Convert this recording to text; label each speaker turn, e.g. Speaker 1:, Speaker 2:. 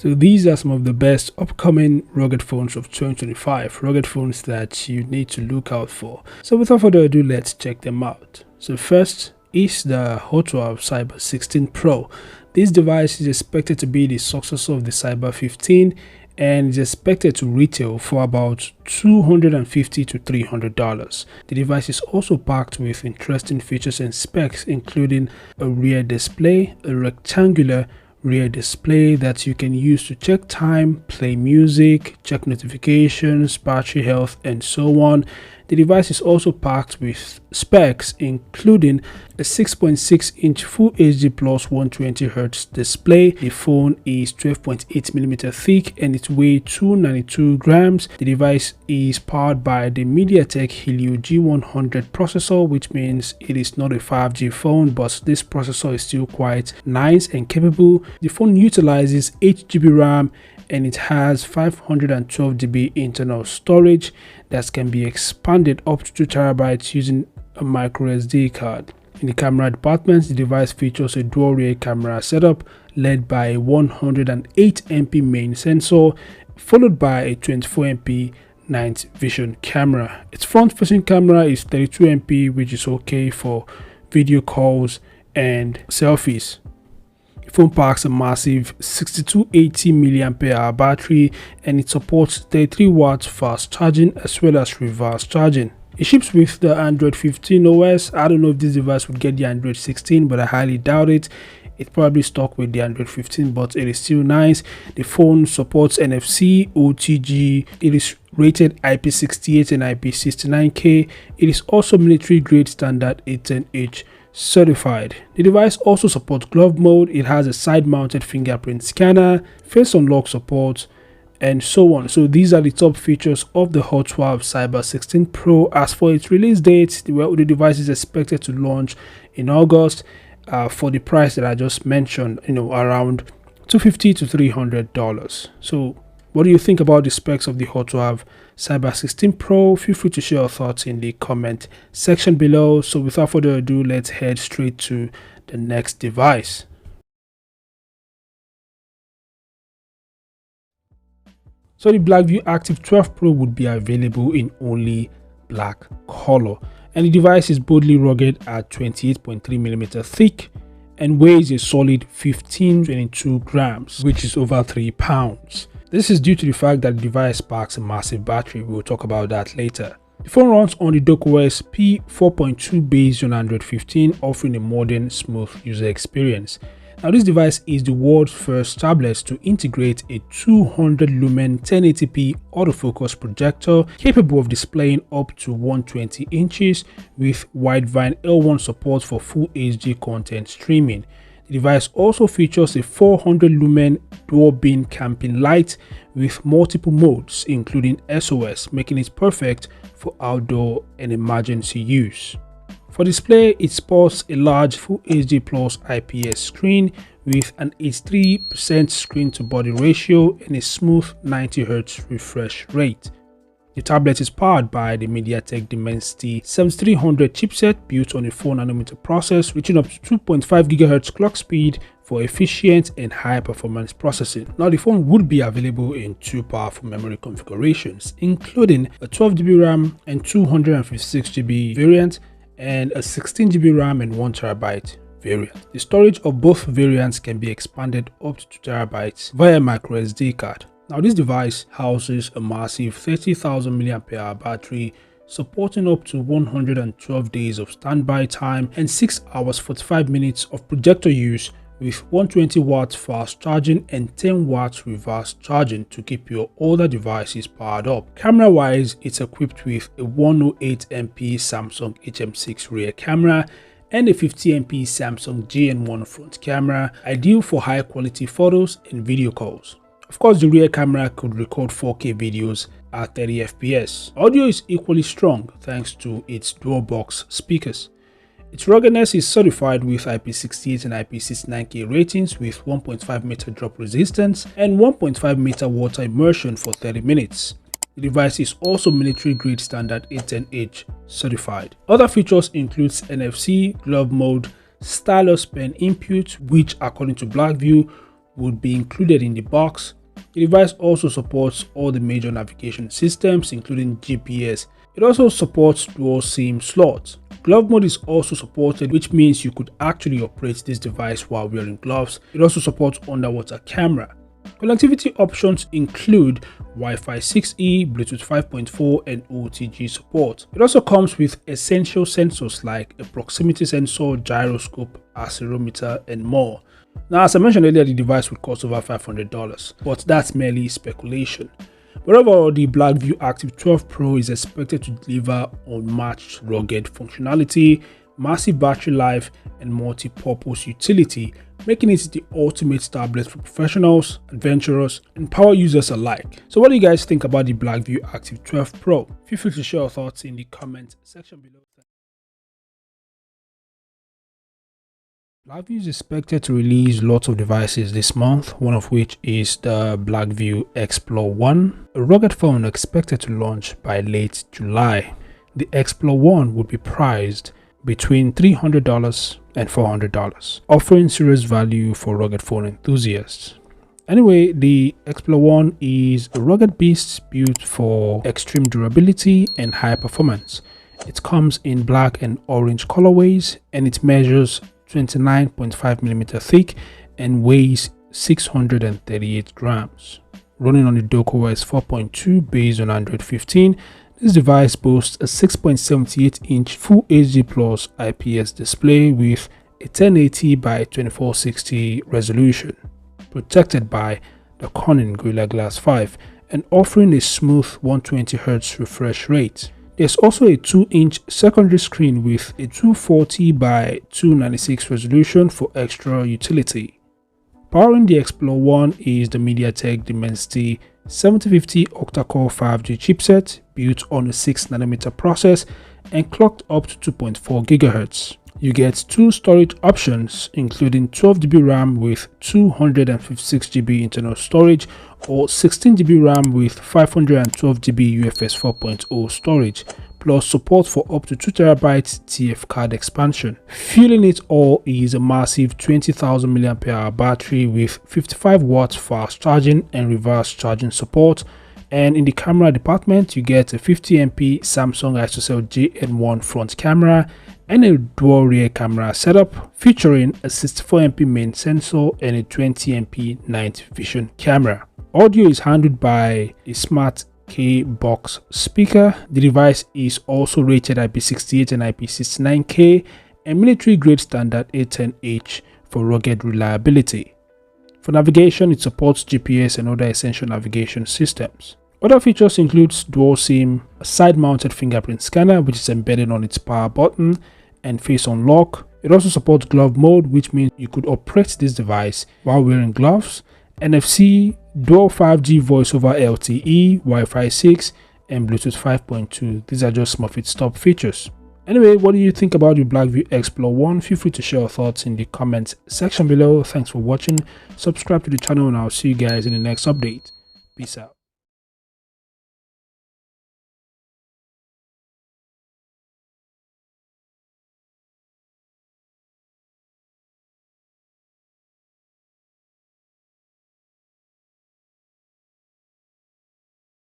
Speaker 1: So these are some of the best upcoming rugged phones of 2025, rugged phones that you need to look out for. So without further ado, let's check them out. So first is the Hotwav Cyber 16 Pro. This device is expected to be the successor of the Cyber 15 and is expected to retail for about $250 to $300. The device is also packed with interesting features and specs, including a rear display, a rectangular rear display that you can use to check time, play music, check notifications, battery health, and so on. The device is also packed with specs, including a 6.6-inch Full HD Plus 120Hz display. The phone is 12.8mm thick and it weighs 292 grams. The device is powered by the MediaTek Helio G100 processor, which means it is not a 5G phone, but this processor is still quite nice and capable. The phone utilizes 8GB RAM and it has 512GB internal storage that can be expanded up to 2TB using a micro SD card. In the camera department, the device features a dual rear camera setup led by a 108MP main sensor, followed by a 24MP night vision camera. Its front-facing camera is 32MP, which is okay for video calls and selfies. The phone packs a massive 6280 mAh battery and it supports 33 watts fast charging as well as reverse charging. It ships with the Android 15 OS. I don't know if this device would get the Android 16, but I highly doubt it. It's probably stuck with the Android 15, but it is still nice. The phone supports NFC, OTG. It is rated IP68 and IP69K. It is also military grade standard 810H certified. The device also supports glove mode. It has a side-mounted fingerprint scanner, face unlock support, and so on. So these are the top features of the Hotwav Cyber 16 Pro. As for its release date, the device is expected to launch in August for the price that I just mentioned, around $250 to $300. So what do you think about the specs of the Hotwav Cyber 16 Pro? Feel free to share your thoughts in the comment section below. So without further ado, let's head straight to the next device. So the Blackview Active 12 Pro would be available in only black color, and the device is boldly rugged at 28.3mm thick and weighs a solid 1522 grams, which is over 3 pounds. This is due to the fact that the device packs a massive battery. We'll talk about that later. The phone runs on the DocOS P4.2 based on Android 15, offering a modern, smooth user experience. Now, this device is the world's first tablet to integrate a 200 lumen 1080p autofocus projector capable of displaying up to 120 inches with Widevine L1 support for full HD content streaming. The device also features a 400 lumen dual beam camping light with multiple modes including SOS, making it perfect for outdoor and emergency use. For display, it sports a large Full HD Plus IPS screen with an 83% screen to body ratio and a smooth 90Hz refresh rate. The tablet is powered by the MediaTek Dimensity 7300 chipset built on a 4nm process, reaching up to 2.5 GHz clock speed for efficient and high performance processing. Now, the phone would be available in two powerful memory configurations, including a 12GB RAM and 256GB variant, and a 16GB RAM and 1TB variant. The storage of both variants can be expanded up to 2TB via micro SD card. Now, this device houses a massive 30,000 mAh battery supporting up to 112 days of standby time and 6 hours 45 minutes of projector use with 120 watts fast charging and 10 watts reverse charging to keep your older devices powered up. Camera wise, it's equipped with a 108MP Samsung HM6 rear camera and a 50MP Samsung GN1 front camera, ideal for high quality photos and video calls. Of course, the rear camera could record 4K videos at 30fps. Audio is equally strong thanks to its dual box speakers. Its ruggedness is certified with IP68 and IP69K ratings with 1.5 meter drop resistance and 1.5 meter water immersion for 30 minutes. The device is also military grade standard 810H certified. Other features include NFC, glove mode, stylus pen input, which according to Blackview would be included in the box. The device also supports all the major navigation systems, including GPS. It also supports dual SIM slots. Glove mode is also supported, which means you could actually operate this device while wearing gloves. It also supports underwater camera. Connectivity options include Wi-Fi 6E, Bluetooth 5.4 and OTG support. It also comes with essential sensors like a proximity sensor, gyroscope, accelerometer and more. Now, as I mentioned earlier, the device would cost over $500, but that's merely speculation. Moreover, the Blackview Active 12 Pro is expected to deliver unmatched rugged functionality, massive battery life and multi-purpose utility, making it the ultimate tablet for professionals, adventurers and power users alike. So what do you guys think about the Blackview Active 12 Pro? Feel free to share your thoughts in the comment section below. Blackview is expected to release lots of devices this month, one of which is the Blackview Explore 1, a rugged phone expected to launch by late July. The Explore 1 would be priced between $300 and $400, offering serious value for rugged phone enthusiasts. Anyway, the Explore 1 is a rugged beast built for extreme durability and high performance. It comes in black and orange colorways and it measures 29.5mm thick and weighs 638 grams. Running on the DocoOS 4.2 based on Android 15, this device boasts a 6.78-inch Full HD Plus IPS display with a 1080 by 2460 resolution, protected by the Corning Gorilla Glass 5 and offering a smooth 120Hz refresh rate. There's also a 2-inch secondary screen with a 240 by 296 resolution for extra utility. Powering the Explore 1 is the MediaTek Dimensity 7050 octa-core 5G chipset built on a 6nm process and clocked up to 2.4 GHz. You get two storage options, including 12GB RAM with 256GB internal storage or 16GB RAM with 512GB UFS 4.0 storage, plus support for up to 2TB TF card expansion. Fueling it all is a massive 20,000 mAh battery with 55 watts fast charging and reverse charging support. And in the camera department, you get a 50MP Samsung ISOCELL JN1 front camera and a dual rear camera setup featuring a 64MP main sensor and a 20MP night vision camera. Audio is handled by a smart K-box speaker. The device is also rated IP68 and IP69K and military grade standard 810H for rugged reliability. For navigation, it supports GPS and other essential navigation systems. Other features include dual SIM, a side-mounted fingerprint scanner which is embedded on its power button, and face unlock. It also supports glove mode, which means you could operate this device while wearing gloves, NFC, dual 5G voice over LTE, Wi-Fi 6 and Bluetooth 5.2. These are just some of its top features. Anyway, what do you think about the Blackview Explore 1? Feel free to share your thoughts in the comments section below. Thanks for watching. Subscribe to the channel and I'll see you guys in the next update. Peace out.